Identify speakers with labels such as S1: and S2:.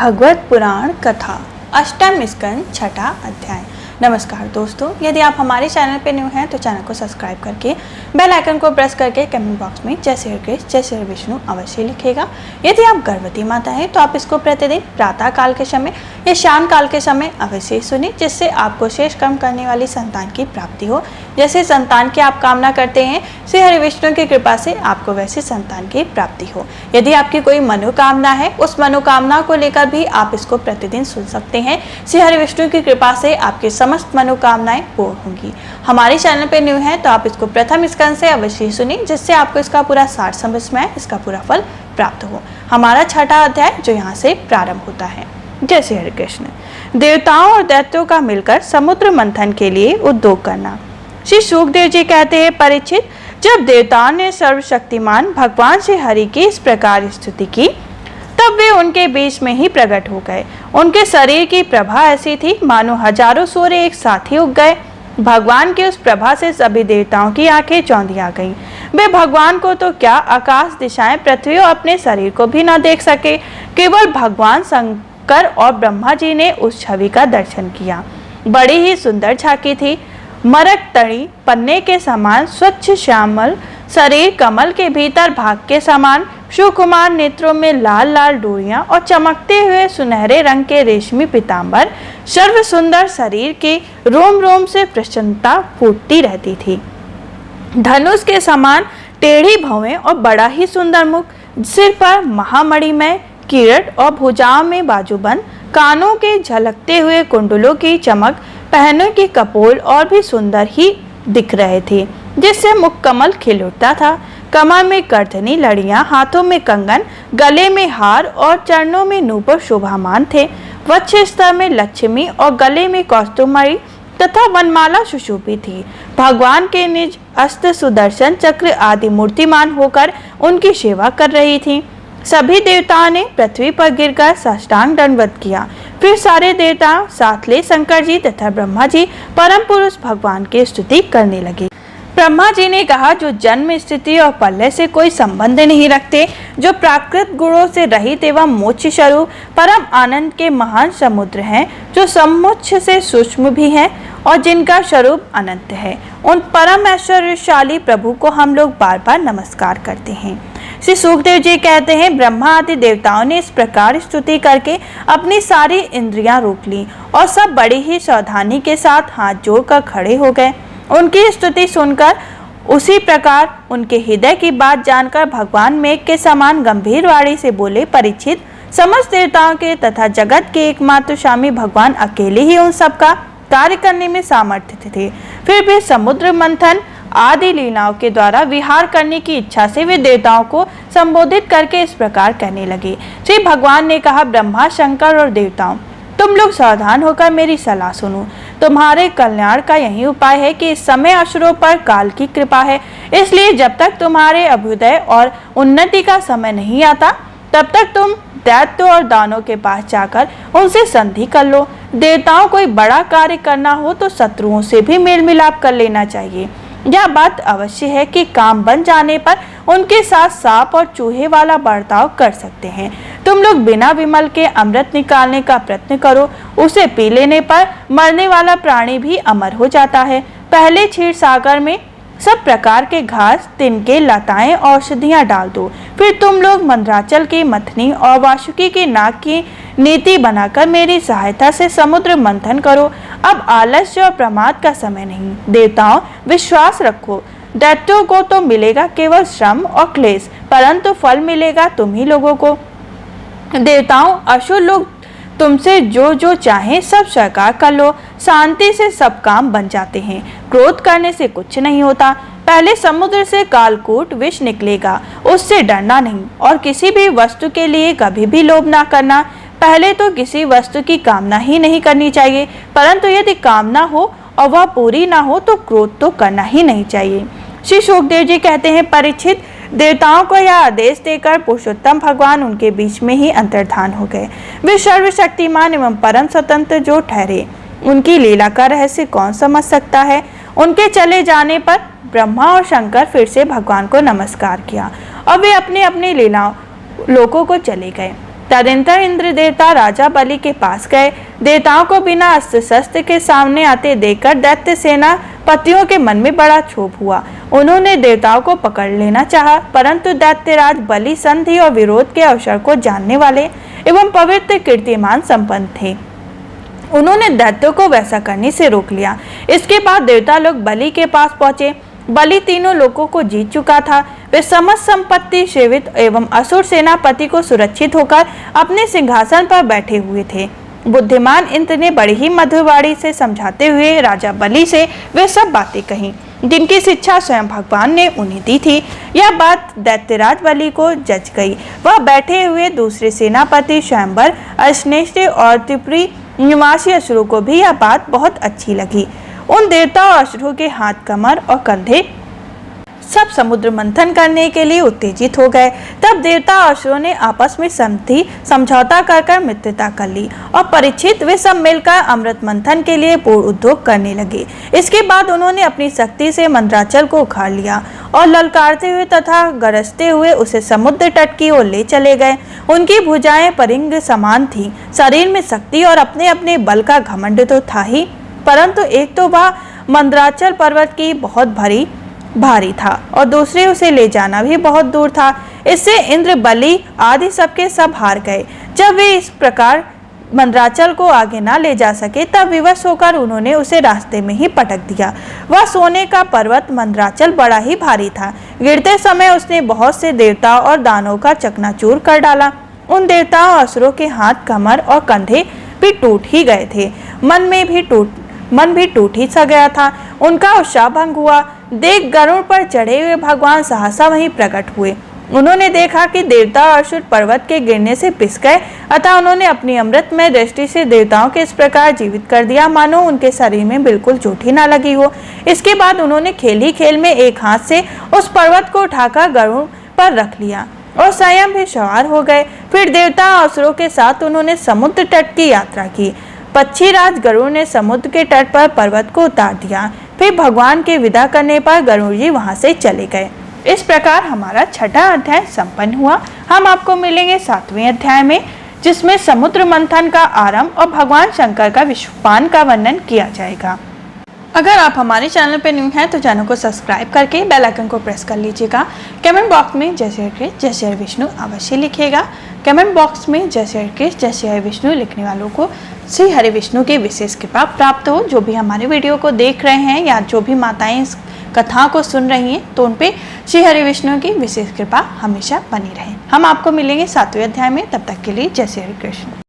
S1: भगवत पुराण कथा अष्टम स्कंद छठा अध्याय। नमस्कार दोस्तों, यदि आप हमारे चैनल पर न्यू हैं तो चैनल को सब्सक्राइब करके बेल आइकन को प्रेस करके कमेंट बॉक्स में जय श्री कृष्ण जय श्री विष्णु अवश्य लिखेगा। यदि आप गर्भवती माता हैं तो आप इसको प्रतिदिन प्रातः काल के समय या शाम काल के समय अवश्य सुनिए, जिससे आपको शेष कर्म करने वाली संतान की प्राप्ति हो। जैसे संतान की आप कामना करते हैं, श्री हरि विष्णु की कृपा से आपको वैसे संतान की प्राप्ति हो। यदि आपकी कोई मनोकामना है, उस मनोकामना को लेकर भी आप इसको प्रतिदिन सुन सकते हैं। श्री हरि विष्णु की कृपा से आपकी समस्त मनोकामनाएं पूर्ण होंगी। हमारे चैनल पे न्यू है तो आप इसको प्रथम स्कंद से अवश्य सुनिए, जिससे आपको इसका पूरा सार समझ में आए, इसका पूरा फल प्राप्त हो। हमारा छठा अध्याय जो यहाँ से प्रारंभ होता है। जय श्री हरि कृष्ण। देवताओं और दैत्यों का मिलकर समुद्र मंथन के लिए उद्योग करना। श्री सुखदेव जी कहते हैं, परीक्षित, जब देवताओं ने सर्वशक्तिमान भगवान श्री हरि की इस प्रकार स्तुति की, तब वे उनके बीच में ही प्रकट हो गए। उनके शरीर की प्रभा ऐसी थी मानो हजारों सूर्य एक साथ ही उग गए। भगवान की उस प्रभा से सभी देवताओं की आंखें चौंधिया गईं। वे भगवान को तो क्या, आकाश, दिशाएं, पृथ्वी और अपने शरीर को भी न देख सके। केवल भगवान शंकर और ब्रह्मा जी ने उस छवि का दर्शन किया। बड़ी ही सुंदर झांकी थी। मरक तड़ी पन्ने के समान स्वच्छ श्यामल शरीर, कमल के भीतर भाग के समान सुकुमार नेत्रों में लाल लाल डोरियां और चमकते हुए सुनहरे रंग के रेशमी पीतांबर, सर्व सुंदर शरीर के रोम रोम से प्रसन्नता फूटती रहती थी। धनुष के समान टेढ़ी भौवें और बड़ा ही सुंदर मुख, सिर पर महामणिमय किरीट और भुजाओं में बाजूबंद, कानों के झलकते हुए कुंडलों की चमक, पहनों की कपोल और भी सुंदर ही दिख रहे थे, जिससे मुख कमल खिल उठता था। कमर में करधनी लड़ियां, हाथों में कंगन, गले में हार और चरणों में नूपुर शोभामान थे। वक्ष स्तर में लक्ष्मी और गले में कौस्तुभमणि तथा वनमाला सुशोभित थी। भगवान के निज अस्त्र, सुदर्शन चक्र आदि मूर्तिमान होकर उनकी सेवा कर रही थी। सभी देवताओं ने पृथ्वी पर गिरकर साष्टांग दंडवत किया। फिर सारे देवता साथ ले शंकर जी तथा ब्रह्मा जी परम पुरुष भगवान की स्तुति करने लगे। ब्रह्मा जी ने कहा, जो जन्म, स्थिति और प्रलय से कोई संबंध नहीं रखते, जो प्राकृत गुणों से रहित एवं मोक्ष स्वरूप परम आनंद के महान समुद्र हैं, जो समुच्च से सूक्ष्म भी हैं और जिनका स्वरूप अनंत है, उन परम ऐश्वर्यशाली प्रभु को हम लोग बार बार नमस्कार करते हैं। श्री सुखदेव जी कहते हैं, ब्रह्मा आदि देवताओं ने इस प्रकार स्तुति करके अपनी सारी इंद्रियां रोक ली और सब बड़ी ही सावधानी के साथ हाथ जोड़कर खड़े हो गए। उनकी स्तुति सुनकर उसी प्रकार उनके हृदय की बात जानकर भगवान मेघ के समान गंभीर वाणी से बोले, परीक्षित, समस्त देवताओं के तथा जगत के एकमात्र स्वामी भगवान अकेले ही उन सब का कार्य करने में सामर्थ्य थे। फिर भी समुद्र मंथन आदि लीलाओं के द्वारा विहार करने की इच्छा से वे देवताओं को संबोधित करके इस प्रकार कहने लगे। श्री भगवान ने कहा, ब्रह्मा, शंकर और देवताओं, तुम लोग सावधान होकर मेरी सलाह सुनो। तुम्हारे कल्याण का यही उपाय है कि इस समय असुरों पर काल की कृपा है, इसलिए जब तक तुम्हारे अभ्युदय और उन्नति का समय नहीं आता, तब तक तुम दैत्य और दानों के पास जाकर उनसे संधि कर लो। देवताओं कोई बड़ा कार्य करना हो तो शत्रुओं से भी मेल मिलाप कर लेना चाहिए। यह बात अवश्य है कि काम बन जाने पर उनके साथ सांप और चूहे वाला बर्ताव कर सकते हैं। तुम लोग बिना विमल के अमृत निकालने का प्रयत्न करो, उसे पी लेने पर मरने वाला प्राणी भी अमर हो जाता है। पहले क्षीर सागर में सब प्रकार के घास, तिनके, लताएं, औषधियां डाल दो। फिर तुम लोग मंदराचल की मथनी और वासुकी की नाक की नीति बनाकर मेरी सहायता से समुद्र मंथन करो। अब आलस्य और प्रमाद का समय नहीं। देवताओं, विश्वास रखो, दैत्यों को तो मिलेगा केवल श्रम और क्लेश, परंतु फल मिलेगा तुम ही लोगों को। देवताओं, असुर लोग तुमसे जो जो चाहें सब स्वीकार कर लो। शांति से सब काम बन जाते हैं। क्रोध करने से कुछ नहीं होता। पहले समुद्र से कालकूट विष निकलेगा, उससे डरना नहीं। और किसी भी वस्तु के लिए कभी भी लोभ ना करना। पहले तो किसी वस्तु की कामना ही नहीं करनी चाहिए, परंतु यदि कामना हो और वह पूरी ना हो तो क्रोध तो करना ही नहीं चाहिए। श्री सुखदेव जी कहते हैं, परीक्षित, देवताओं को यह आदेश देकर पुरुषोत्तम भगवान उनके बीच में ही अंतर्धान हो गए। वे सर्वशक्तिमान एवं परम स्वतंत्र जो ठहरे, उनकी लीला का रहस्य कौन समझ सकता है। उनके चले जाने पर ब्रह्मा और शंकर फिर से भगवान को नमस्कार किया और वे अपने अपने लीलाओं लोकों को चले गए। तदनंतर इंद्र देवता राजा बलि के पास गए। देवताओं को बिना अस्त्र शस्त्र के सामने आते देखकर दैत्य सेना पतियों के मन में बड़ा क्षोभ हुआ। उन्होंने देवताओं को पकड़ लेना चाहा, परंतु दैत्यराज बलि संधि और विरोध के अवसर को जानने वाले एवं पवित्र कीर्तिमान संपन्न थे। उन्होंने दैत्यों को वैसा करने से रोक लिया। इसके बाद देवता लोग बलि के पास पहुंचे। बलि तीनों लोगों को जीत चुका था। वे समस्त संपत्ति सेवित एवं असुर सेनापति को सुरक्षित होकर अपने सिंहासन पर बैठे हुए थे। बुद्धिमान इंद्र ने बड़ी ही मधुर वाणी से समझाते हुए राजा बलि से वे सब बातें कही जिनकी शिक्षा स्वयं भगवान ने उन्हें दी थी। यह बात दैत्यराज बलि को जच गई। वह बैठे हुए दूसरे सेनापति स्वयंवर, अश्नेष्टि और त्रिपुरी निवासी असुरों को भी यह बात बहुत अच्छी लगी। उन देवता और असुरों के हाथ, कमर और कंधे सब समुद्र मंथन करने के लिए उत्तेजित हो गए। तब देवता और असुरों ने आपस में संधि समझौता कर मित्रता कर ली और परीक्षित वे सब मिलकर अमृत मंथन के लिए पूर्ण उद्योग करने लगे। इसके बाद उन्होंने अपनी शक्ति से मंदराचल को उखाड़ लिया और ललकारते हुए तथा गरजते हुए उसे समुद्र तट की ओर ले चले गए। उनकी भुजाएं परिंग समान थी। शरीर में शक्ति और अपने अपने बल का घमंड तो था ही, परंतु एक तो वह मंदराचल पर्वत की बहुत भारी था और दूसरे उसे ले जाना भी बहुत दूर था। इससे इंद्र, बलि आदि सबके सब हार गए। जब वे इस प्रकार मंदराचल को आगे ना ले जा सके तब विवश होकर उन्होंने उसे रास्ते में ही पटक दिया। वह सोने का पर्वत मंदराचल बड़ा ही भारी था। गिरते समय उसने बहुत से देवताओं और दानों का चकनाचूर कर डाला। उन देवताओं और असुरों के हाथ, कमर और कंधे भी टूट ही गए थे। मन भी टूट ही सा गया था। उनका उत्साह भंग हुआ। देख गरुड़ पर चढ़े हुए भगवान सहसा वहीं प्रकट हुए। उन्होंने देखा कि देवता और असुर पर्वत के गिरने से पिस गए, अतः उन्होंने अपनी अमृतमय दृष्टि से देवताओं के इस प्रकार जीवित कर दिया मानो उनके शरीर में बिल्कुल चोट ही ना लगी हो। इसके बाद उन्होंने खेल ही खेल में एक हाथ से उस पर्वत को उठाकर गरुड़ पर रख लिया और स्वयं भी सवार हो गए। फिर देवता और असुरों के साथ उन्होंने समुद्र तट की यात्रा की। पक्षीराज गरुड़ ने समुद्र के तट पर पर्वत को उतार दिया। फिर भगवान के विदा करने पर गरुड़ जी वहां से चले गए। इस प्रकार हमारा छठा अध्याय संपन्न हुआ। हम आपको मिलेंगे 7वें अध्याय में, जिसमें समुद्र मंथन का आरंभ और भगवान शंकर का विश्वपान का वर्णन किया जाएगा। अगर आप हमारे चैनल पर न्यू हैं तो चैनल को सब्सक्राइब करके बेल आइकन को प्रेस कर लीजिएगा। कमेंट बॉक्स में जय श्री कृष्ण जय श्री विष्णु अवश्य लिखिएगा। कमेंट बॉक्स में जय श्री कृष्ण जय श्री विष्णु लिखने वालों को श्री हरि विष्णु की विशेष कृपा प्राप्त हो। जो भी हमारे वीडियो को देख रहे हैं या जो भी माताएं इस कथा को सुन रही हैं तो उन पे श्री हरि विष्णु की विशेष कृपा हमेशा बनी रहे। हम आपको मिलेंगे 7वें अध्याय में। तब तक के लिए जय श्री कृष्ण।